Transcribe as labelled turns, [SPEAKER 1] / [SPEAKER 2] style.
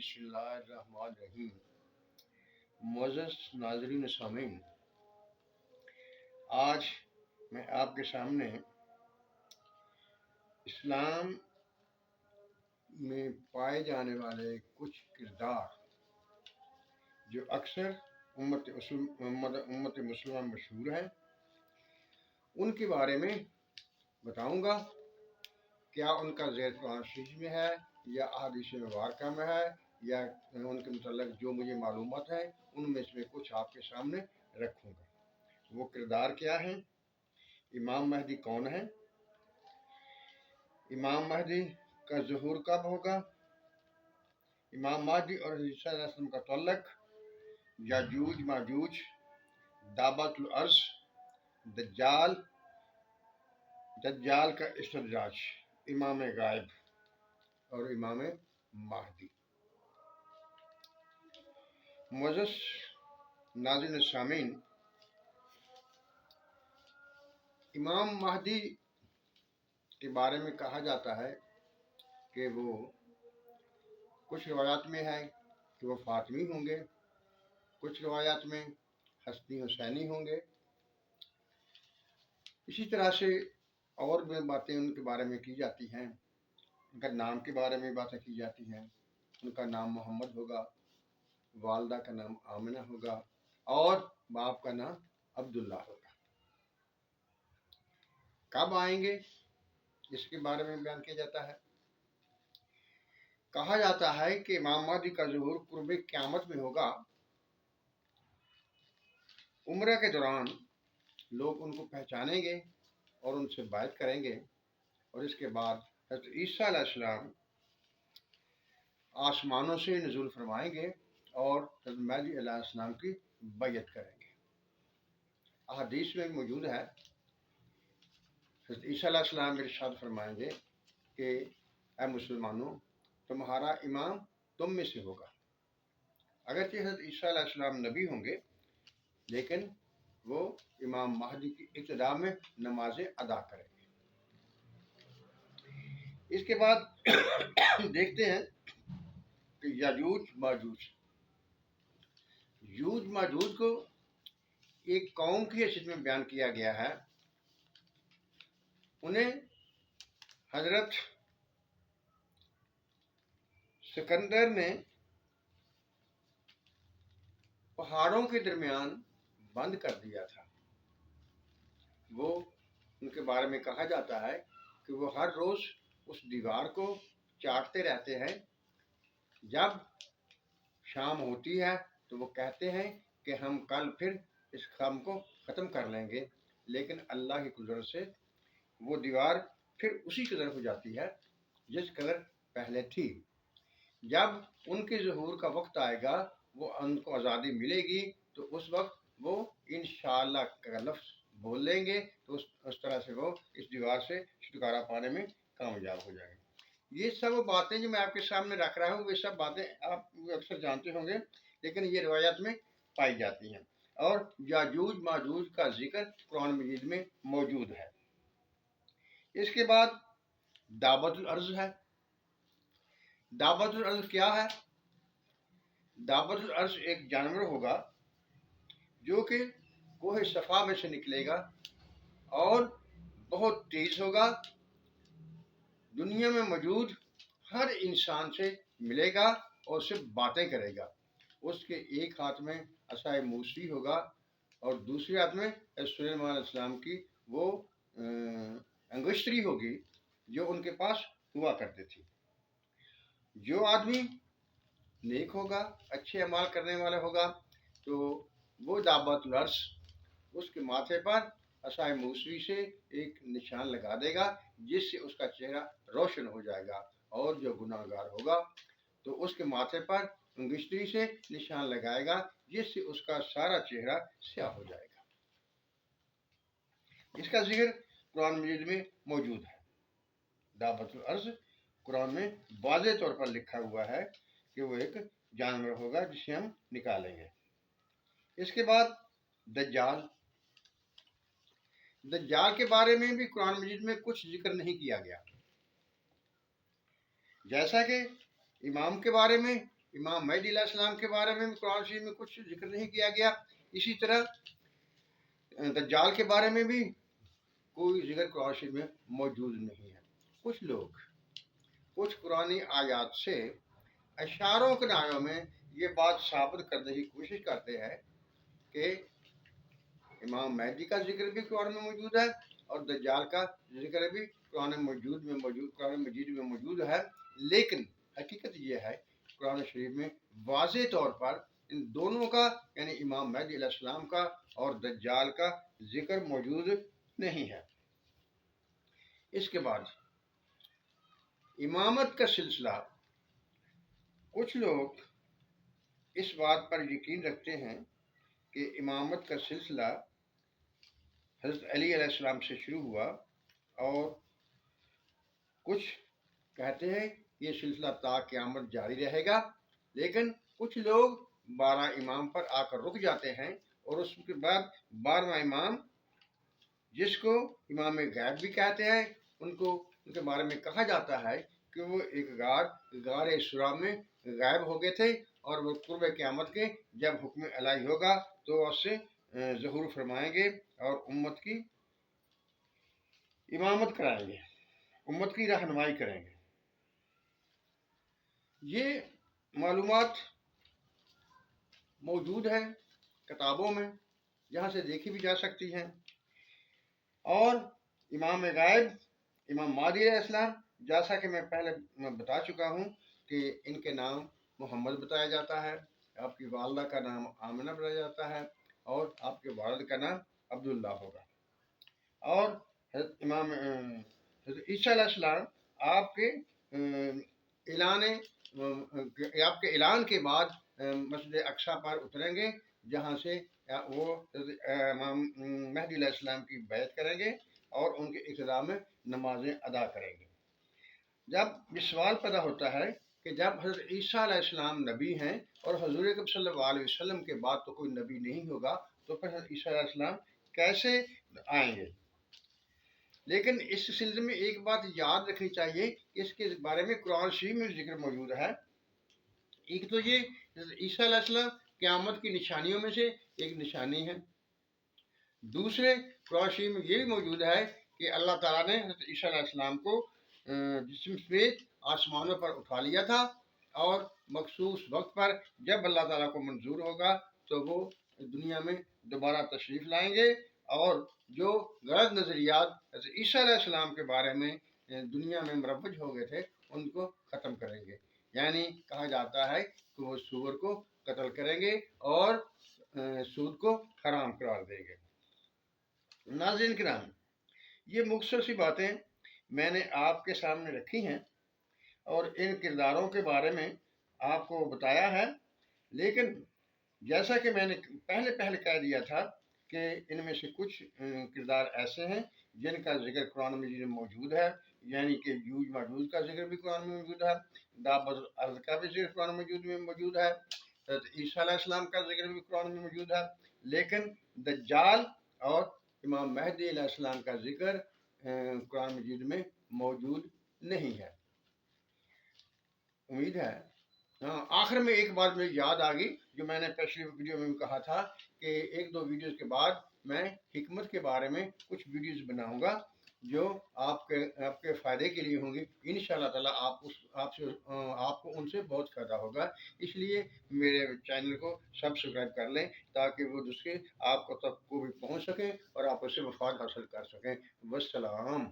[SPEAKER 1] बिस्मिल्लाहिर्रहमानिर्रहीम। मुअज़्ज़ज़ नाज़रीन सामीन, आज मैं आपके सामने इस्लाम में पाए जाने वाले कुछ किरदार जो अक्सर उम्मत मुस्लिमा में मशहूर हैं, उनके बारे में बताऊंगा। क्या उनका ज़िक्र कुरान शरीफ में है या अहादीस मुबारका में है, या उनके मुतल्लिक़ जो मुझे मालूमात है उनमें से कुछ आपके सामने रखूंगा। वो किरदार क्या हैं? इमाम महदी कौन है? इमाम महदी का ज़ुहूर कब होगा? इमाम महदी और हज़रत ईसा अलैहिस्सलाम का तअल्लुक़, याजूज माजूज, दाबतुल अर्ज़, दज्जाल का इस्तदराज, इमाम गायब और इमाम महदी। मुअज़्ज़ज़ नाज़रीन सामीन, इमाम महदी के बारे में कहा जाता है कि वो कुछ रिवायात में है कि वो फातिमी होंगे, कुछ रिवायात में हसनी हुसैनी होंगे। इसी तरह से और भी बातें उनके बारे में की जाती हैं। उनका नाम के बारे में बातें की जाती हैं। उनका नाम मोहम्मद होगा, वालदा का नाम आमिना होगा और बाप का नाम अब्दुल्ला होगा। कब आएंगे इसके बारे में बयान किया जाता है। कहा जाता है कि इमाम महदी का ज़ुहूर कुर्ब क़यामत में होगा। उम्र के दौरान लोग उनको पहचानेंगे और उनसे बात करेंगे, और इसके बाद हज़रत ईसा अलैहिस्सलाम आसमानों से नुज़ूल फरमाएंगे और हज़रत महदी अलैहिस्सलाम की बैयत करेंगे। अहादीस में मौजूद है, हज़रत ईसा अलैहिस्सलाम इरशाद फरमाएंगे कि ऐ मुसलमानों, तुम्हारा इमाम तुम में से होगा। अगरचे हज़रत ईसा अलैहिस्सलाम नबी होंगे, लेकिन वो इमाम महदी की इब्तिदा में नमाजें अदा करेंगे। इसके बाद देखते हैं कि याजूज माजूज को एक कौम की हैसियत में बयान किया गया है। उन्हें हजरत सिकंदर ने पहाड़ों के दरमियान बंद कर दिया था। वो उनके बारे में कहा जाता है कि वो हर रोज़ उस दीवार को चाटते रहते हैं। जब शाम होती है तो वो कहते हैं कि हम कल फिर इस काम को ख़त्म कर लेंगे, लेकिन अल्लाह की कुदरत से वो दीवार फिर उसी कदर हो जाती है जिस कदर पहले थी। जब उनके ज़ुहूर का वक्त आएगा, वो उनको आज़ादी मिलेगी, तो उस वक्त वो इंशाअल्लाह का लफ्ज़ बोल लेंगे, तो उस तरह से वो इस दीवार से छुटकारा पाने में कामयाब हो जाएंगे। ये सब बातें जो मैं आपके सामने रख रहा हूँ, वे सब बातें आप अक्सर जानते होंगे, लेकिन ये रिवायत में पाई जाती हैं। और याजूज माजूज का जिक्र कुरान मजीद में मौजूद है। इसके बाद दाबतुल अर्ज़ है। दाबतुल अर्ज़ क्या है? दाबतुल अर्ज़ एक जानवर होगा जो कि कोहे सफ़ा में से निकलेगा और बहुत तेज़ होगा। दुनिया में मौजूद हर इंसान से मिलेगा और उससे बातें करेगा। उसके एक हाथ में असाए मूसी होगा और दूसरे हाथ में सुलेमान अलैहिस्सलाम की वो अंगुश्तरी होगी जो उनके पास हुआ करती थी। जो आदमी नेक होगा, अच्छे अमाल करने वाला होगा, तो वो दाबतुल अर्ज़ उसके माथे पर असाए मूसी से एक निशान लगा देगा, जिससे उसका चेहरा रोशन हो जाएगा। और जो गुनाहगार होगा तो उसके माथे पर अंगुश्तरी से निशान लगाएगा, जिससे उसका सारा चेहरा स्याह हो जाएगा। इसका जिक्र कुरान मजीद में मौजूद है। दाबतुल अर्ज़ कुरान में वाज़ेह तौर पर लिखा हुआ है कि वो एक जानवर होगा जिसे हम निकालेंगे। इसके बाद दज्जाल के बारे में भी कुरान मजीद में कुछ जिक्र नहीं किया गया। जैसा कि इमाम के बारे में इमाम महदी अलैहिस्सलाम के बारे में भी कुरान शरीफ में कुछ जिक्र नहीं किया गया। इसी तरह दज्जाल के बारे में भी कोई जिक्र कुरान शरीफ में मौजूद नहीं है। कुछ लोग कुछ कुरानी आयात से इशारों के नायों में ये बात साबित करने की कोशिश करते हैं कि इमाम महदी का जिक्र भी कुरान में मौजूद है और दज्जाल का जिक्र भी कुरान मजीद में मौजूद है। लेकिन हकीकत यह है कुरान शरीफ में वाज़ेह तौर पर इन दोनों का यानी इमाम महदी अलैहिस्सलाम का और दज्जाल का जिक्र मौजूद नहीं है। इसके बाद इमामत का सिलसिला, कुछ लोग इस बात पर यकीन रखते हैं कि इमामत का सिलसिला हज़रत अली अलैहिस्सलाम से शुरू हुआ और कुछ कहते हैं ये सिलसिला ता क़यामत जारी रहेगा। लेकिन कुछ लोग 12 इमाम पर आकर रुक जाते हैं और उसके बाद 12वां इमाम, जिसको इमाम गैब भी कहते हैं, उनके बारे में कहा जाता है कि वो एक गारे सुरा में गायब हो गए थे और वो कुर्ब क़यामत के जब हुक्म इलाही होगा तो उससे ज़हूर फरमाएंगे और उम्मत की इमामत कराएंगे, उम्मत की रहनुमाई करेंगे। ये मालूमात मौजूद है किताबों में, जहाँ से देखी भी जा सकती हैं। और इमाम गायब इमाम महदी अलैहिस्सलाम, जैसा कि मैं पहले बता चुका हूँ कि इनके नाम मोहम्मद बताया जाता है, आपकी वालदा का नाम आमिना बताया जाता है और आपके वालिद का नाम अब्दुल्ला होगा। और इमाम ईसा अलैहिस्सलाम आपके ऐलान के बाद मस्जिद अक्सा पर उतरेंगे, जहाँ से वो इमाम महदी अलैहिस्सलाम की बैत करेंगे और उनके इक़्तिदा में नमाजें अदा करेंगे। जब ये सवाल पैदा होता है कि जब हज़रत ईसा अलैहिस्सलाम नबी हैं और हुज़ूर अकरम सल्लल्लाहु अलैहि वसल्लम के बाद तो कोई नबी नहीं होगा, तो फिर हज़रत ईसा अलैहिस्सलाम कैसे आएंगे? लेकिन इस सिलसिले में एक बात याद रखनी चाहिए, इसके बारे में कुरान शरीफ में जिक्र मौजूद है। एक तो ये ईसा अलैहिस्सलाम क़यामत की निशानियों में से एक निशानी है। दूसरे कुरान शरीफ में ये भी मौजूद है कि अल्लाह ताला ने हज़रत ईसा अलैहिस्सलाम को जिस्म समेत आसमानों पर उठा लिया था और मखसूस वक्त पर जब अल्लाह ताला को मंजूर होगा तो वो दुनिया में दोबारा तशरीफ़ लाएंगे और जो गलत नज़रियात हज़रत ईसा अलैहिस्सलाम के बारे में दुनिया में मरवज हो गए थे उनको ख़त्म करेंगे। यानी कहा जाता है कि वो सूअर को कत्ल करेंगे और सूद को हराम करार देंगे। नाज़रीन किराम, ये मुख्तसर सी बातें मैंने आपके सामने रखी हैं और इन किरदारों के बारे में आपको बताया है। लेकिन जैसा कि मैंने पहले कह दिया था कि इनमें से कुछ किरदार ऐसे हैं जिनका जिक्र कुरान मजीद में मौजूद है, यानी कि यूज माजूज का जिक्र भी कुरान में मौजूद है, दाबत अर्ज़ का भी जिक्र कुरान में मौजूद है, ईसा अलैहिस्सलाम का जिक्र भी कुरान में मौजूद है। लेकिन दज्जाल और इमाम महदी अलैहिस्सलाम का जिक्र कुरान मजीद में मौजूद नहीं है। उम्मीद है आखिर में एक बात मुझे याद आ गई जो मैंने पिछली वीडियो में भी कहा था कि एक दो वीडियोस के बाद मैं हिकमत के बारे में कुछ वीडियोस बनाऊंगा जो आपके फ़ायदे के लिए होंगी। इंशाअल्लाह ताला आपको उनसे बहुत फ़ायदा होगा। इसलिए मेरे चैनल को सब्सक्राइब कर लें ताकि वो दूसरे आपको तक को भी पहुँच सकें और आप उससे मफाद हासिल कर सकें। वस्सलाम।